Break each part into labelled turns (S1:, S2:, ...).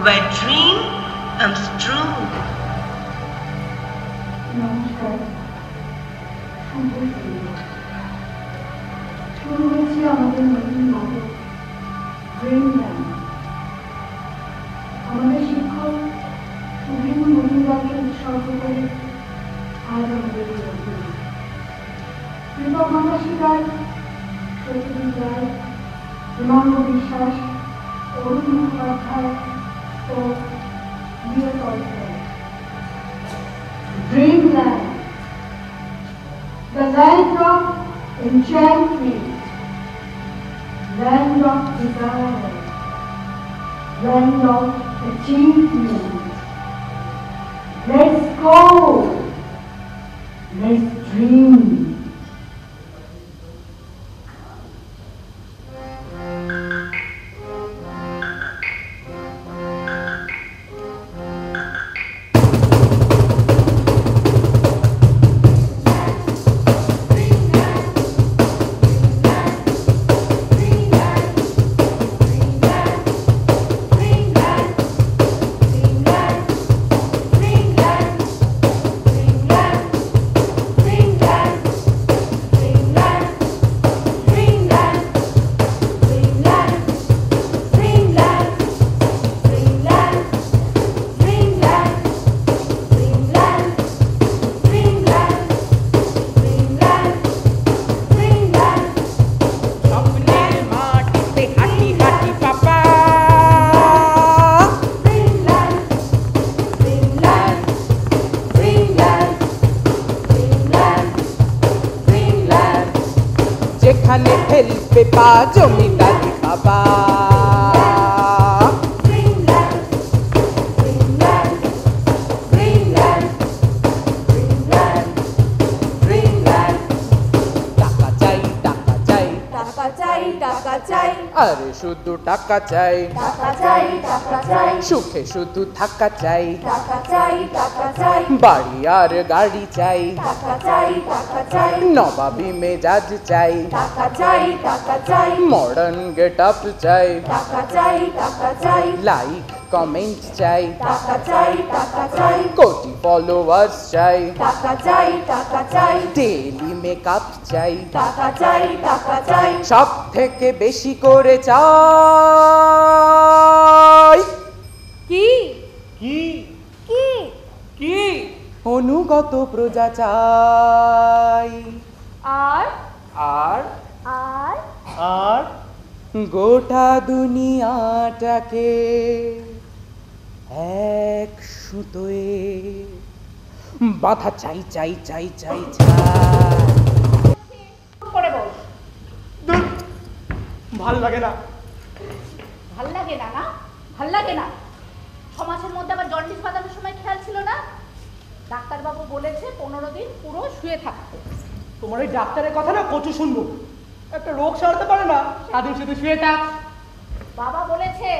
S1: where dream comes true.
S2: নমস্কার, শুরু হয়েছে আমাদের নতুন নাটক ড্রিমল্যান্ড। আমাদের শিক্ষক শুভেন্দু মজুমদারকে উৎসর্গ করে আজ আমাদের এই অভিযান। কৃতজ্ঞতা শিকার সত্যজিৎ রায়, হিমাঙ্গ বিশ্বাস, অরুণ মুখোপাধ্যায় ও Dreamland, the land of enchantment, land of desire, land of achievement. Let's go, let's dream.
S3: যেখানে ফেলবে পা জমিদারি বাবা টাকা চাই টাকা চাই
S4: টাকা চাই টাকা চাই
S3: আরে শুধু টাকা চাই
S4: টাকা চাই টাকা চাই
S3: সুখে শুধু থাকা চাই
S4: টাকা চাই টাকা চাই
S3: বাড়ি আর গাড়ি চাই
S4: টাকা চাই টাকা চাই
S3: নবাবী মেজাজ চাই
S4: টাকা চাই টাকা চাই
S3: মডার্ন গেট আপ চাই
S4: টাকা চাই টাকা চাই
S3: লাইক কমেন্ট চাই
S4: টাকা চাই টাকা চাই
S3: কোটি ফলোয়ার্স চাই
S4: টাকা চাই টাকা চাই
S3: ডেইলি মেকআপ চাই
S4: টাকা চাই টাকা চাই
S3: সব থেকে বেশি করে চাই
S4: কি
S3: কি
S4: কি
S3: কি অনুগত প্রজা চাই
S4: আর
S3: আর
S4: আর
S3: আর গোটা দুনিয়াটাকে এক সুতোয় বাধা চাই চাই চাই চাই চাই
S4: পড়ে বস
S3: ভাল লাগে না
S4: ভাল লাগে না না ভাল লাগে না সমাজের মধ্যে আবার জন্ডিস বাঁধানোর সময় খেয়াল ছিল না ডাক্তারবাবু বলেছে 15 দিন পুরো শুয়ে থাকতে
S5: তোমার ওই ডাক্তারের কথা না কত শুনবো একটা রোগ সারাতে পারে না সারাদিন শুধু শুয়ে থাক
S4: বাবা বলেছে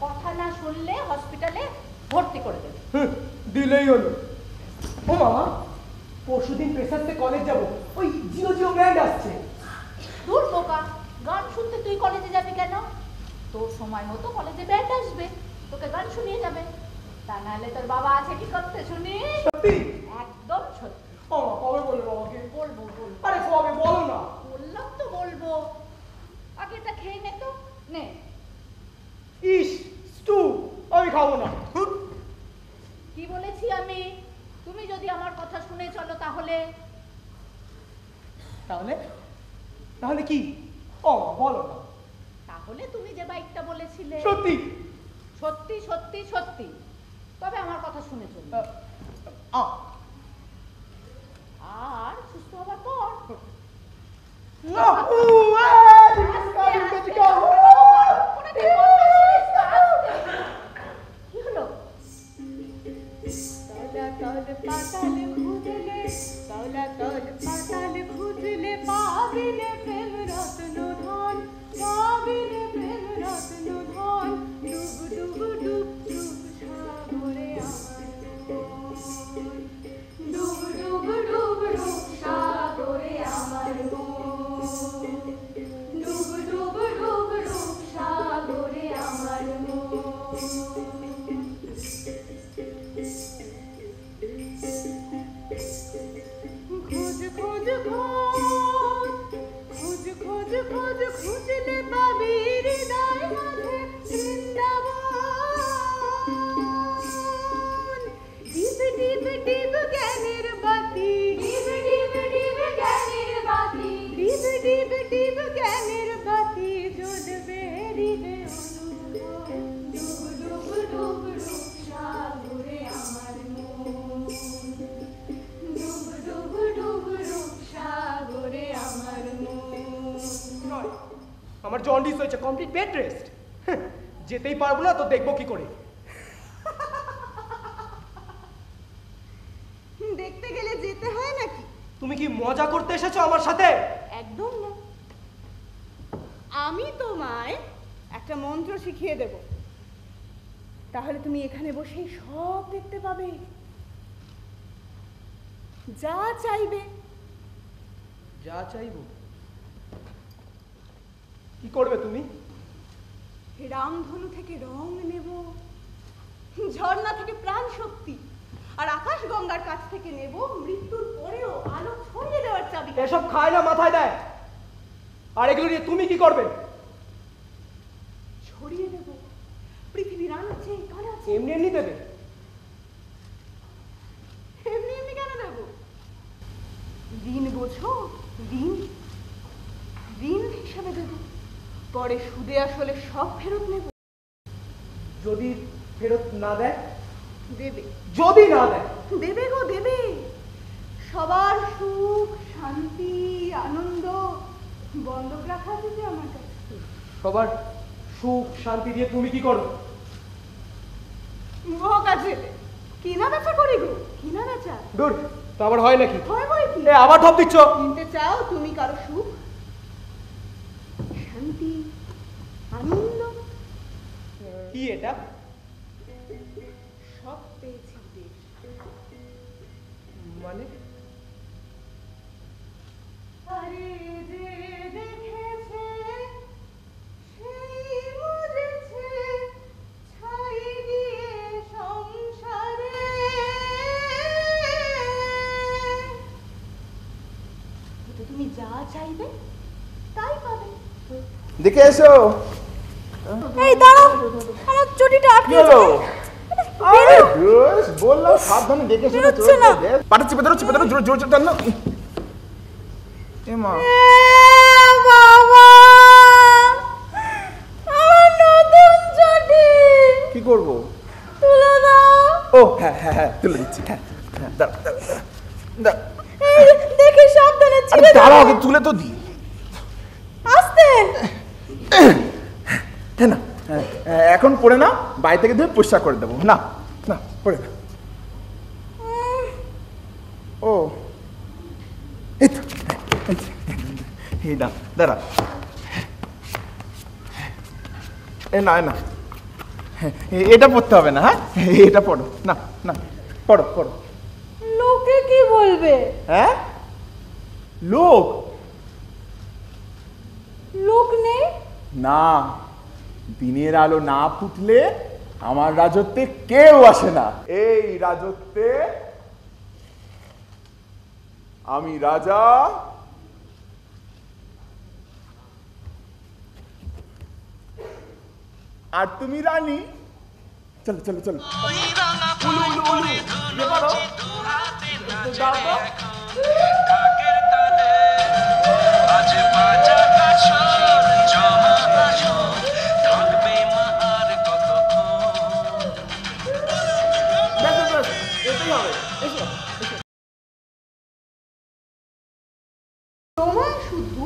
S4: কথা না শুনলে হসপিটালে ভর্তি করে দেবে
S5: দিলেই হলো ও মামা পরশুদিন প্রেসারতে কলেজ যাবো ওই জিও জিও ব্র্যান্ড আসছে
S4: দূর বোকা গান শুনতে তুই কলেজে যাবি কেন তোর সময় মতো কলেজে ব্যান্ড আসবে তোকে গান শুনিয়ে যাবে তা নাহলে তোর বাবা আছে কি করতে শুনি
S5: সত্যি
S4: একদম সত্যি
S5: ও মা কবে বলবে বাবাকে
S4: বলবো বলবো
S5: আরে কবে বলো না
S4: বললাম তো বলবো আগে এটা খেয়ে নে তো নে
S5: ইস স্টু আমি খাবো না
S4: কি বলেছি আমি তুমি যদি আমার কথা শুনে চলো তাহলে
S5: তাহলে তাহলে কি ও মা বলো না
S4: তাহলে তুমি যে বাইকটা বলেছিলে
S5: সত্যি
S4: সত্যি সত্যি সত্যি তবে আমার কথা শুনে চলবে আর সুস্থ হবার পর কি হলো পাতালে খুঁজলে পাতালে খুঁজলে পাবিলে প্রেম রত্ন ধন পাবিলে প্রেম রত্ন ধন ডুব ডুব ডুব ডুব সাগরে ডুব ডুব ডুব ডুব সাগরে আমার ডুব ডুব ডুব ডুব
S5: আমার জন্ডিস হয়েছে, কমপ্লিট বেড রেস্ট। যেতেই পারবো না তো দেখবো কি করে।
S6: দেখতে গেলে যেতে হয় নাকি?
S5: তুমি কি মজা করতে এসেছো আমার সাথে?
S6: একদম না। আমি তোমায় একটা মন্ত্র শিখিয়ে দেব, তাহলে তুমি এখানে বসেই সব দেখতে পাবে, যা চাইবে।
S5: যা চাইবো? কি করবে তুমি?
S6: রামধনু থেকে রং নেব, ঝর্ণা থেকে প্রাণ শক্তি, আর আকাশ গঙ্গার কাছ থেকে নেব মৃত্যুর পরেও আলো ছড়িয়ে দেওয়ার চাবি।
S5: এসব খায় না মাথায় দেয়। আর এগুলো নিয়ে তুমি কি করবে?
S6: ছড়িয়ে দেব পৃথিবীর আনাচে কানাচে।
S5: এমনি এমনি দেবে?
S6: এমনি এমনি কেন দেব? ঋণ বোঝো? ঋণ ঋণ হিসাবে দেব, পরে সুদে আসলে সব ফেরত নেব।
S5: যদি ফেরত না দেয়?
S6: দেবে।
S5: যদি না দেয়?
S6: দেবে গো দেবে। সবার সুখ শান্তি আনন্দ বন্ধক রাখা আছে আমার কাছে।
S5: সবার সুখ শান্তি দিয়ে তুমি কি করো?
S6: বোকা ছেলে, কিনা বেচা করি গো, কিনা বেচা।
S5: দূর, তো আবার হয় নাকি?
S6: হয় বই কি?
S5: আবার ঠপ দিচ্ছ।
S6: কিনতে চাও তুমি কারো সুখ শান্তি আনন্দ?
S5: কি এটা?
S6: সব পেয়েছি দেশ।
S5: মানে?
S6: আরে যে দেখেছে সেই বুঝেছে, ছাই দিয়ে সংসারে। তো তুমি যা চাইবে তাই পাবে।
S7: দেখে এসো।
S6: এই দাঁড়াও, আমার চটিটা আটকে
S7: হলো?
S6: বেরো।
S7: বললাম সাবধানে দেখে এসো।
S6: বেরোচ্ছে না।
S7: পাটা চেপে ধরো, চেপে ধরো, জোর জোর টান না। এ মা,
S6: বাবা, আমার নতুন চটি
S7: কি করবো?
S6: তুলে দাও।
S7: ও হ্যাঁ হ্যাঁ হ্যাঁ, তুলে দিচ্ছি। হ্যাঁ হ্যাঁ, দাঁড়া দাঁড়া দাঁড়া।
S6: এই দেখি সাবধানে
S7: আরে
S6: ছিঁড়ে
S7: দাঁড়াও,
S6: দাও।
S7: আগে তুলে তো দি।
S6: আস্তে।
S7: হ্যাঁ না, এখন পড়ে না, বাড়ি থেকে ধুয়ে পরিষ্কার করে দেবো। না না, পড়ে না। ও এই তো, এই না, দাঁড়া। এ না, না, এটা পড়তে হবে না। হ্যাঁ, এটা পড়ো। না না, পড়ো পড়ো।
S6: লোকে কি বলবে?
S7: হ্যাঁ, লোক?
S6: লোক নেই?
S7: না, দিনের আলো না ফুটলে আমার রাজত্বে কেউ আসে না। এই রাজত্বে আমি রাজা, আর তুমি রানী। চলো চলো চলো। উলু, উলু, উলু। ইয়ে করো। দাও তো। ব্যাস, ব্যাস, এটাই হবে। এসো, এসো।
S6: তোমায় শুধু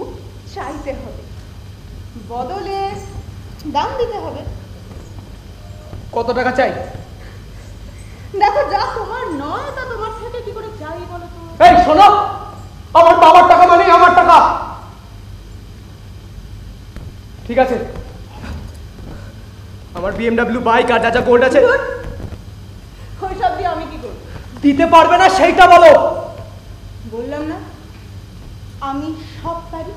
S6: চাইতে হবে, বদলে দাম দিতে হবে।
S5: কত টাকা চাই?
S6: দেখো, যা তোমার নয় তা তোমার থেকে কি করে চাই বলো তো?
S5: এই শোনো, আমার বাবার টাকা মানে আমার টাকা। ঠিক আছে, আমার BMW বাইক আর যা যা গোল্ড আছে।
S6: ওইসব দিয়ে আমি কি করব?
S5: দিতে পারবে না সেইটা বলো।
S6: বললাম না আমি সব পারি,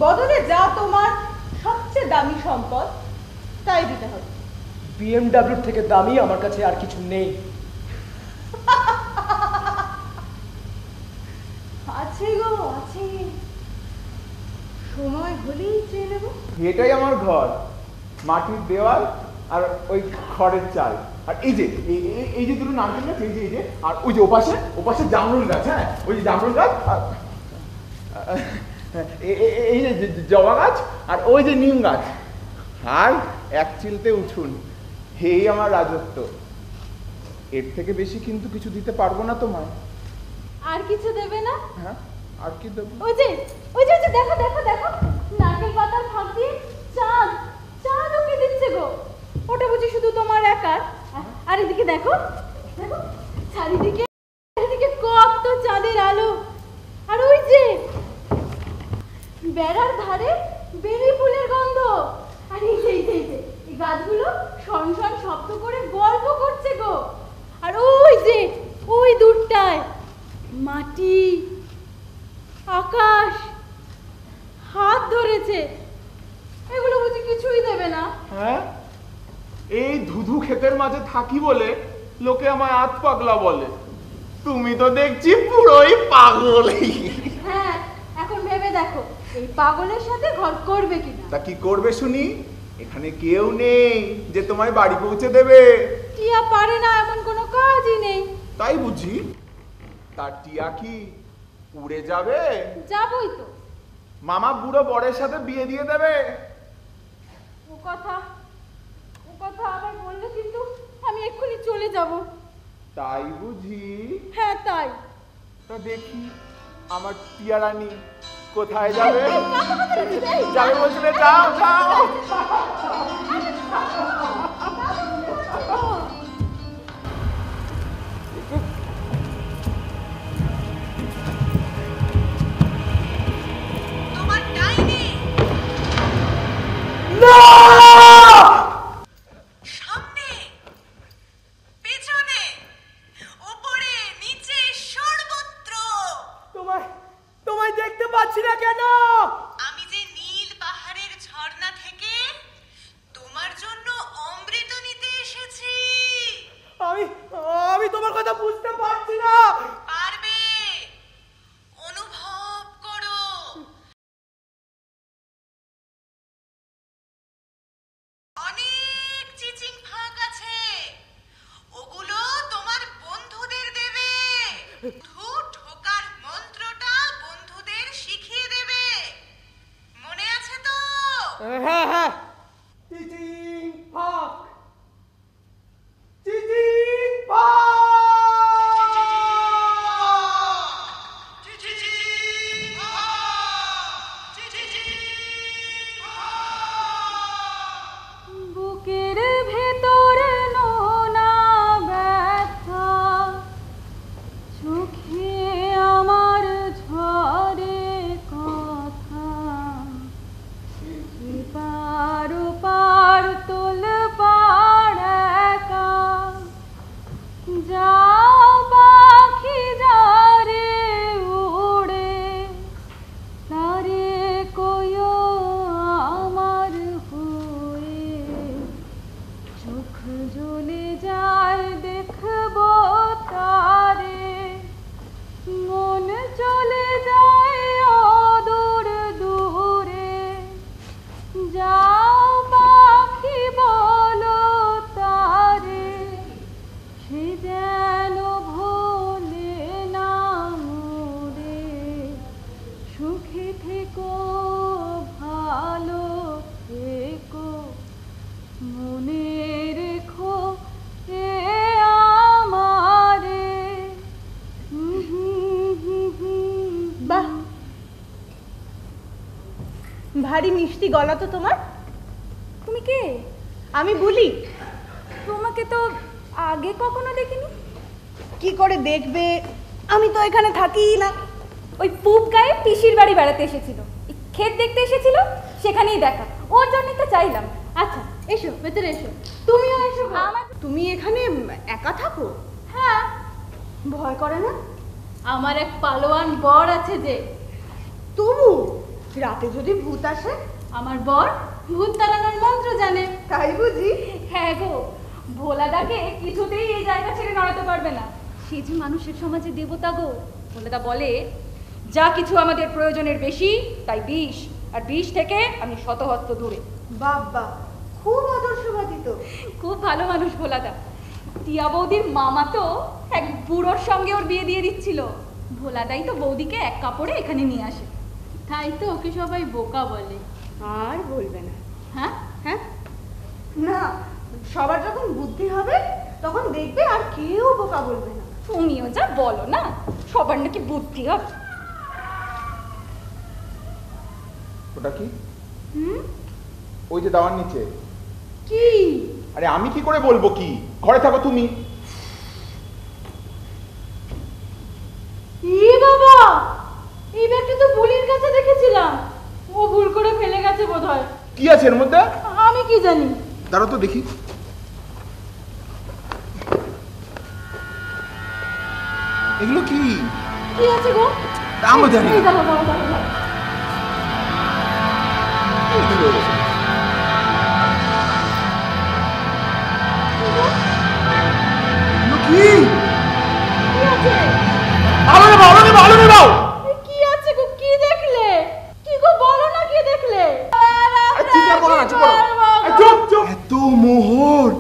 S6: বদলে যা তোমার সবচেয়ে দামি সম্পদ তাই দিতে হবে।
S5: BMW থেকে দামি আমার কাছে আর কিছু নেই।
S6: আছে গো আছে, সময় হলেই চেয়ে নেব।
S7: এটাই আমার ঘর, মাটির দেওয়াল আর ওই খড়ের চাল। আর এই যে এই যে দুটো নারকেল গাছ, এই যে এই যে, আর ওই যে ওপাশে ওপাশে জামরুল গাছ। হ্যাঁ, ওই যে জামরুল গাছ, আর এই যে জবা গাছ, আর ওই যে নিম গাছ। আর এক চিলতে উঠুন। এই আমার রাজত্ব। এর থেকে বেশি কিন্তু কিছু দিতে পারবো না তোমায়।
S4: আর কিছু দেবে না?
S7: হ্যাঁ, আর কি দেবো?
S4: ওই যে দেখো দেখো দেখো, নারকেল পাতার ফাঁক দিয়ে চাঁদ চাঁদ ওকে দিচ্ছে গো। ওটা বুঝি শুধু তোমার একার? আর এদিকে দেখো দেখো চারিদিকে চারিদিকে কত চাঁদের আলো। আর ওই যে বেড়ার ধারে বেলি ফুলের গন্ধ। আর এই যে এই গাছগুলো শন শন শব্দ করে গল্প করছে গো। আর ওই যে ওই দূরটায় মাটি আকাশ হাত ধরেছে। এগুলো বুঝি কিছুই দেবে না?
S7: হ্যাঁ, এই ধুধু ক্ষেতের মাঝে থাকি বলে লোকে আমায় আত পাগলা বলে। তুমি তো দেখছি পুরোই পাগল।
S4: হ্যাঁ, এখন ভেবে দেখো এই পাগলের সাথে ঘর করবে কিনা।
S7: তা কি করবে শুনি? এখানে কেউ নেই যে তোমায় বাড়ি পৌঁছে দেবে।
S4: টিয়া পারে না এমন কোনো কাজই নেই।
S7: তাই বুঝি? তার টিয়া কি উড়ে যাবে?
S4: যাবই তো।
S7: মামা বুড়ো বরের সাথে বিয়ে দিয়ে দেবে।
S4: ও কথা আবার বললে কিন্তু আমি এক্ষুনি চলে যাব।
S7: তাই বুঝি?
S4: হ্যাঁ তাই।
S7: তা দেখি আমার টিয়া রানী কোথায় যাবে?
S4: এই,
S7: যাবে বলছিলে, যাও যাও।
S1: তোমার ডাইনি সামনে পেছনে ওপরে নিচে সর্বত্র।
S5: তোমায় দেখতে পাচ্ছি না কেন?
S1: আমি যে নীল পাহাড়ের ঝর্ণা থেকে তোমার জন্য অমৃত নিতে এসেছি।
S5: আমি তোমার কথা বুঝতে পারছি না।
S1: পারবে, অনুভব করো। অনেক চিচিং ফাঁক আছে, ওগুলো তোমার বন্ধুদের দেবে। ধু ঢোকার মন্ত্রটা বন্ধুদের শিখিয়ে দেবে, মনে আছে তো?
S5: হ্যাঁ, চিচিং ফাক, চিচিং ফাক।
S4: বুকের ভেতরে নোনা ব্যথা, চোখে আমার ঝরে কথা। এপার ওপার তোলপাড় একা, যাও পাখি যারে উড়ে, তারে কইও আমার হয়ে। চোখ জ্বলে যায় দেখবো তারে, মন চলে যায় অদূর দূরে। যাও পাখি বলো তারে, সে যেন ভোলে না মোরে। সুখে থেকো ভালো থেকো, মনে রেখো এ আমারে।
S6: বাহ, ভারী মিষ্টি গলা তো তোমার।
S4: তুমি কে?
S6: আমি বলি,
S4: তোমাকে তো আগে কখনো দেখিনি।
S6: কি করে দেখবে? আমি তো এখানে থাকিই না।
S4: ওই পুব গায়ে পিসির বাড়ি বেড়াতে এসেছিল, ক্ষেত দেখতে এসেছিল, সেখানেই দেখা। ওর জন্যই তো চাইলাম। আচ্ছা এসো, ভেতরে এসো। তুমিও এসো। আমার
S6: তুমি এখানে একা থাকো?
S4: হ্যাঁ,
S6: ভয় করে না?
S4: আমার এক পালোয়ান বর আছে যে।
S6: তবু রাতে যদি ভূত আসে?
S4: আমার বর ভূত তাড়ানোর মন্ত্র জানে।
S6: তাই বুঝি?
S4: হ্যাঁ গো, ভোলাদাকে কিছুতেই এই জায়গা ছেড়ে নড়াতে পারবে না। সে যে মানুষের সমাজে দেবতা গো। ভোলাদা বলে, যা কিছু আমাদের প্রয়োজনের বেশি তাই বিষ, আর বিষ থেকে আমি শতহস্ত দূরে।
S6: বাবা, খুব আদর্শবাদী তো।
S4: খুব ভালো মানুষ ভোলাদা। টিয়া বৌদির মামা তো এক বুড়োর সঙ্গে ওর বিয়ে দিয়ে দিচ্ছিল। ভোলাদাই তো বৌদিকে এক কাপড়ে এখানে নিয়ে আসে। তাই তো ওকে সবাই বোকা বলে।
S6: আর বলবে না।
S4: হ্যাঁ
S6: হ্যাঁ, না, সবার যখন বুদ্ধি হবে তখন দেখবে আর কেউ বোকা বলবে না।
S4: তুমিও যা বলো না, সবার নাকি বুদ্ধি হবে।
S7: ওটা কি? ওই যে দাওয়ার নিচে।
S4: কি?
S7: আরে আমি কি করে বলবো কি? ঘরে থাকো তুমি।
S4: ই বাবা, এই ব্যাগটা তো বুলির কাছে দেখেছিলাম, ও ভুল করে ফেলে গেছে বোধহয়।
S7: কি আছে এর মধ্যে?
S4: আমি কি জানি।
S7: দাঁড়াও তো দেখি। এগুলো কি?
S4: কি আছে গো?
S7: আমি জানি না।
S4: এই দাঁড়াও, দাঁড়াও, দাঁড়াও, দাঁড়াও।
S7: এগুলো কি?
S4: কি আছে?
S7: আলো নেবাও, আলো নেবাও, আলো নেবাও।
S4: কি আছে গো? কি দেখলে? কি গো বলো না, কি দেখলে?
S7: আরে চিৎকার করো না, চুপ করো। আরে চুপ চুপ। এত মোহর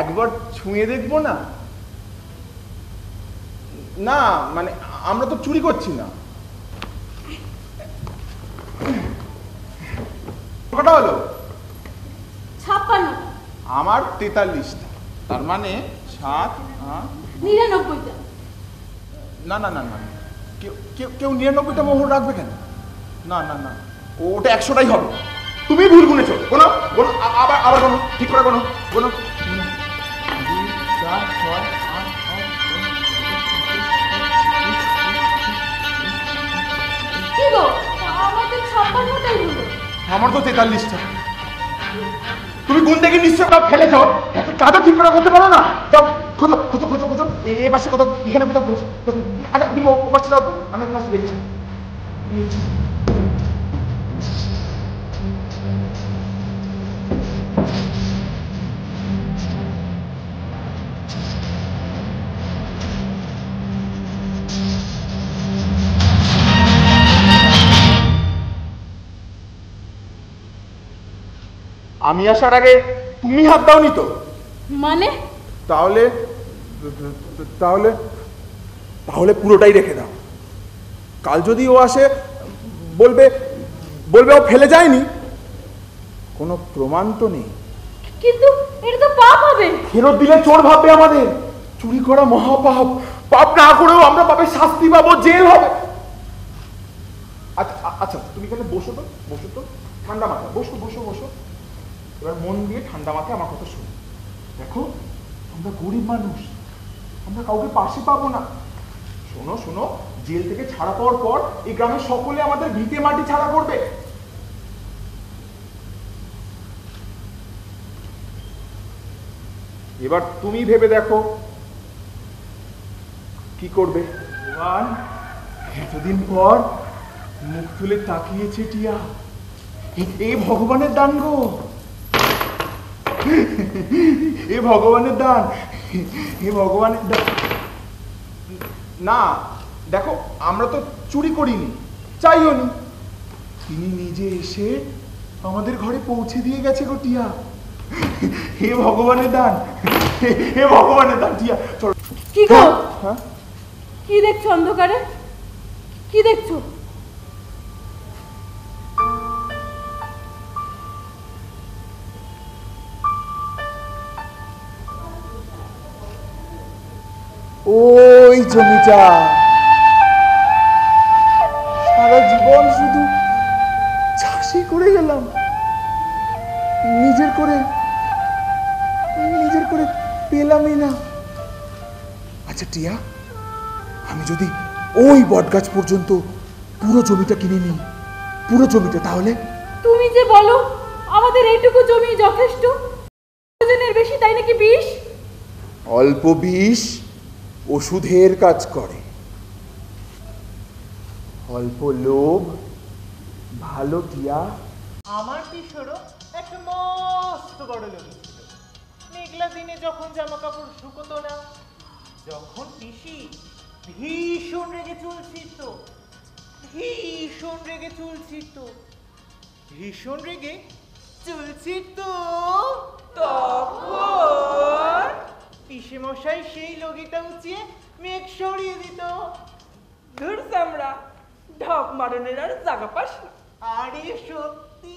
S7: একবার ছুঁয়ে দেখবো না? না মানে আমরা তো চুরি করছি না। কটা হলো?
S4: 56।
S7: আমার 43টা, তার মানে 7
S4: 99টা।
S7: না না না না, কেউ কেউ কেউ 99টা মোহর রাখবে কেন? না না না, ওটা 100টাই হবে। তুমি ভুল গুনেছো। গোনো গোনো, আবার আবার গোনো, ঠিক করে গোনো গোনো। 2 4 6 8
S4: কি গো, আমাদের 56টাই হলো।
S7: আমার তো 43টা। তুমি কোন থেকে নিশ্চয় সব ফেলেছো? এত কাজও ঠিক করে করতে পারো না? যাও খোঁজো খোঁজো খোঁজো খোঁজো, এই পাশে কোথাও, এখানে কোথাও খোঁজো। আচ্ছা তুমি ও পাশে যাও, আমি পাশে দেখছি। আমি আসার আগে তুমি হাত দাওনি তো?
S4: মানে?
S7: তাহলে তাহলে তাহলে পুরোটাই রেখে দাও। কাল যদি ও আসে বলবে বলবে ও ফেলে যায়নি। কোনো প্রমাণ তো নেই।
S4: কিন্তু এটা তো পাপ হবে।
S7: ফেরত দিলে চোর ভাববে আমাদের। চুরি করা মহাপাপ। পাপ না করেও আমরা পাপের শাস্তি পাবো, জেল হবে। আচ্ছা আচ্ছা, তুমি এখানে বসো তো, বসো তো, ঠান্ডা মাথা বসো বসো বসো। এবার মন দিয়ে ঠান্ডা মাথায় আমার কথা শোনো। দেখো আমরা গরিব মানুষ, আমরা কাউকে পাশে পাবো না। শোনো শোনো, জেল থেকে ছাড়া পাওয়ার পর এই গ্রামের সকলে আমাদের ভিটে মাটি ছাড়া করবে। এবার তুমি ভেবে দেখো কি করবে। ভগবান, এতদিন পর মুখ তুলে তাকিয়েছে টিয়া। এ ভগবানের দান গো, এ ভগবানের দান, এ ভগবানের দান। না দেখো, আমরা তো চুরি করিনি, চাইও নি। তিনি নিজে এসে আমাদের ঘরে পৌঁছে দিয়ে গেছে গো টিয়া। হে ভগবানের দান, হে ভগবানের দান। টিয়া চলো।
S4: কি গো?
S7: হ্যাঁ,
S4: কি দেখছো অন্ধকারে? কি দেখছো?
S7: ওই জমিটা সারা জীবন শুধু চাষই করে গেলাম, নিজের করে পেলামই না। আচ্ছা টিয়া, আমি যদি ওই বটগাছ পর্যন্ত পুরো জমিটা কিনে নিই, পুরো জমিটা, তাহলে?
S4: তুমি যে বলো আমাদের এইটুকু জমি যথেষ্ট, প্রয়োজনের বেশি তাই নাকি বিষ?
S7: অল্প বিষ ওষুধের কাজ করে। অল্প লোভ ভালো টিয়া।
S5: আমার পিসরও একটা মস্ত বড় জমি ছিল। মেঘলা দিনে যখন জামা কাপড় শুকোতো না, যখন পিসি ভীষণ রেগে চুল ছিঁড়তো, ভীষণ রেগে চুল ছিঁড়তো, ভীষণ রেগে চুল ছিঁড়তো, তখন পিসে মশাই সেই লগিটা উঁচিয়ে মেঘ সরিয়ে দিত।
S6: ধুর চামড়া, ঢপ মারনের আর জায়গা পাস না।
S5: আরে সত্যি।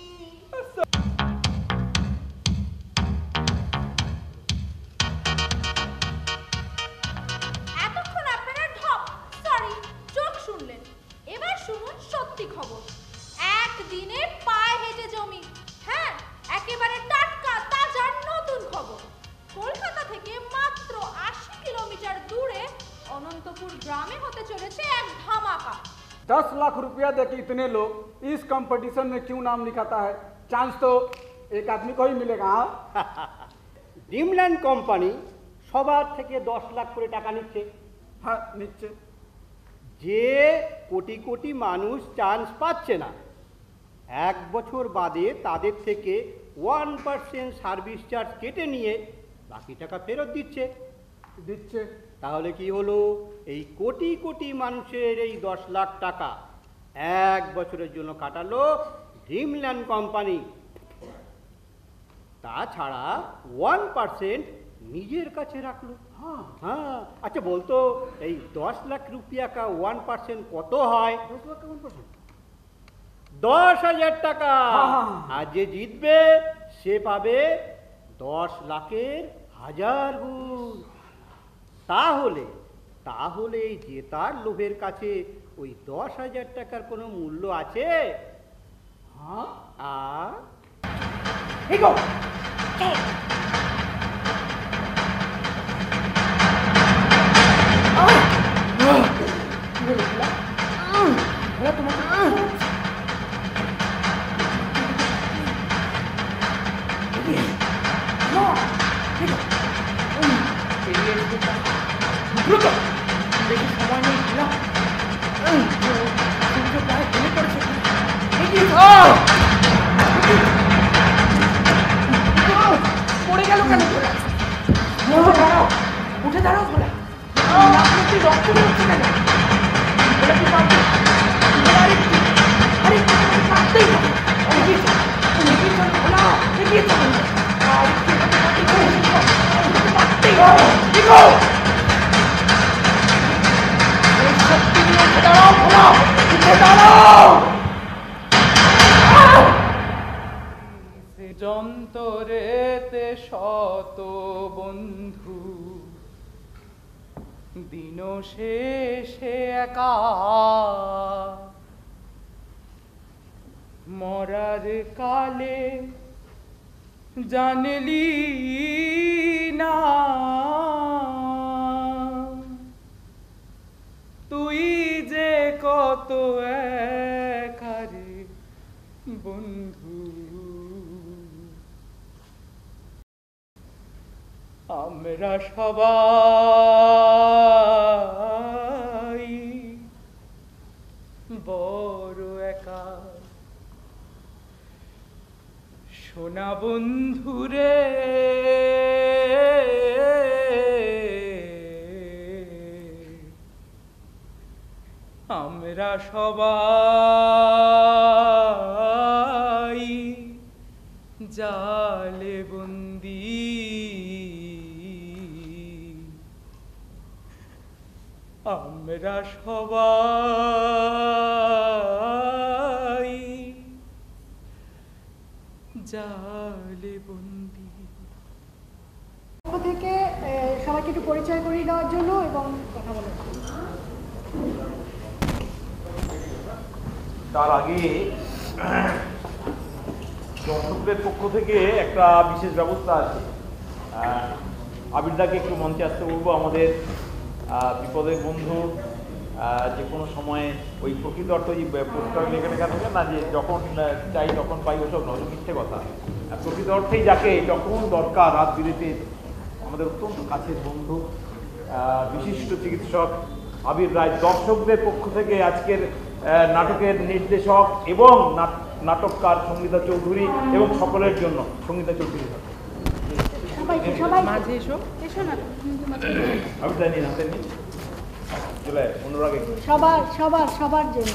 S4: এতক্ষণ আপনারা ঢপ সরি চোখ শুনলেন, এবার শুনুন সত্যি খবর। একদিনে পায়ে হেঁটে
S8: 10 लाख रुपया देके इतने लोग इस कंपटीशन में क्यों नाम लिखाता है? चांस तो एक आदमी को ही मिलेगा।
S9: ড্রিমল্যান্ড কোম্পানি সবার থেকে 10 লাখ করে টাকা নিচ্ছে।
S8: হ্যাঁ নিচ্ছে।
S9: যে কোটি কোটি মানুষ চান্স পাচ্ছে না, 1 বছর বাদে তাদের থেকে 1% সার্ভিস চার্জ কেটে নিয়ে বাকি টাকা ফেরত দিচ্ছে। তাহলে কি হলো? এই কোটি কোটি মানুষের এই 10 লাখ টাকা 1 বছরের জন্য কাটালো ড্রিমল্যান্ড কোম্পানি। তাছাড়া 1% নিজের কাছে রাখলো। হ্যাঁ, আচ্ছা বলতো এই 10 লাখ রুপিয়া কা 1% কত হয়?
S8: 10 লাখ का 1%?
S9: 10,000 টাকা। আর যে জিতবে সে পাবে 10 লাখের 1000 গুণ। তাহলে এই জেতার লোভের কাছে ওই 10,000 টাকার কোনো মূল্য আছে? হ্যাঁ।
S3: পড়ে গেল কেন? উঠে দাঁড়াও বলে রক্ত বেরোচ্ছে কেন? বলে কি পারবে? আরে পারতেই হবে।
S10: যন্তরেতে শত বন্ধু, দিন শেষে একা, মরার কালে জানলি না তুই যে কত একারে বন্ধু। আমরা সবাই বড় একা, সোনা বন্ধুরে আমরা সবাই জালে বন্দী, আমরা সবাই জালে বন্দী।
S2: পক্ষ থেকে সবাইকে একটু পরিচয় করিয়ে দেওয়ার জন্য এবং কথা বলার জন্য।
S11: তার আগে দর্শকদের পক্ষ থেকে একটা বিশেষ ব্যবস্থা আছে। আবিরদাকে একটু মঞ্চে আসতে বলবো। আমাদের বিপদের বন্ধু, যে কোনো সময়ে ওই প্রকৃত অর্থ ওই পোস্টার লেখা লেখা থাকে না, যে যখন চাই তখন পাই, ওসব নজর মিথ্যে কথা। প্রকৃত অর্থেই যাকে যখন দরকার রাত বিরেতে, আমাদের অত্যন্ত কাছের বন্ধু, বিশিষ্ট চিকিৎসক আবির রায় দর্শকদের পক্ষ থেকে আজকের নাটকের নির্দেশক এবং নাটককার সঙ্গীতা চৌধুরী এবং সকলের জন্য সঙ্গীতা চৌধুরী
S2: মাঝে এসো।
S11: আবির রায় নিন, হাতে নিন, চলে অনুরাগে
S2: সবার জন্য।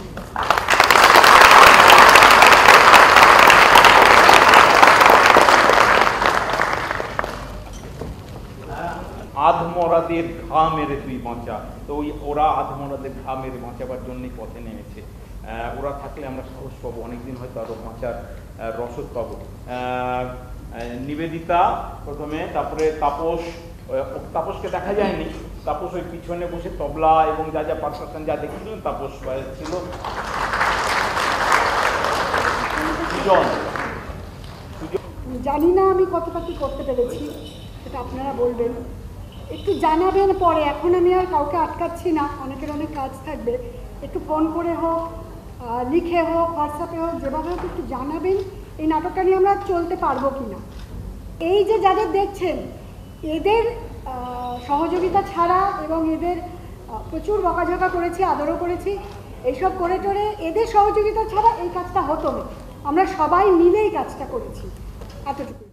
S11: আধমরাদের ঘা মেরে তুই বাঁচা। তো ওরা আধমরাদের ঘা মেরে বাঁচাবার জন্যই পথে নেমেছে। ওরা থাকলে আমরা সাহস পাবো, অনেকদিন হয়তো আরো বাঁচার রসদ পাবো। নিবেদিতা প্রথমে, তারপরে তাপসকে দেখা যায়নি। তাপস ওই পিছনে বসে তবলা এবং যা যা পারকাশন যা দেখছিলেন তাপস ছিল।
S2: জানি না আমি কতটা কি করতে পেরেছি, সেটা আপনারা বলবেন। একটু জানাবেন পরে, এখন আমি আর কাউকে আটকাচ্ছি না, অনেকের অনেক কাজ থাকবে, একটু ফোন করে হোক, লিখে হোক, হোয়াটসঅ্যাপে হোক, যেভাবে হোক একটু জানাবেন এই নাটকটা নিয়ে আমরা চলতে পারবো কি না। এই যে যাদের দেখছেন এদের সহযোগিতা ছাড়া এবং এদের প্রচুর বকাঝকা করেছি, আদরও করেছি, এইসব করে টোরে এদের সহযোগিতা ছাড়া এই কাজটা হতো না। আমরা সবাই মিলে এই কাজটা করেছি, এতটুকু।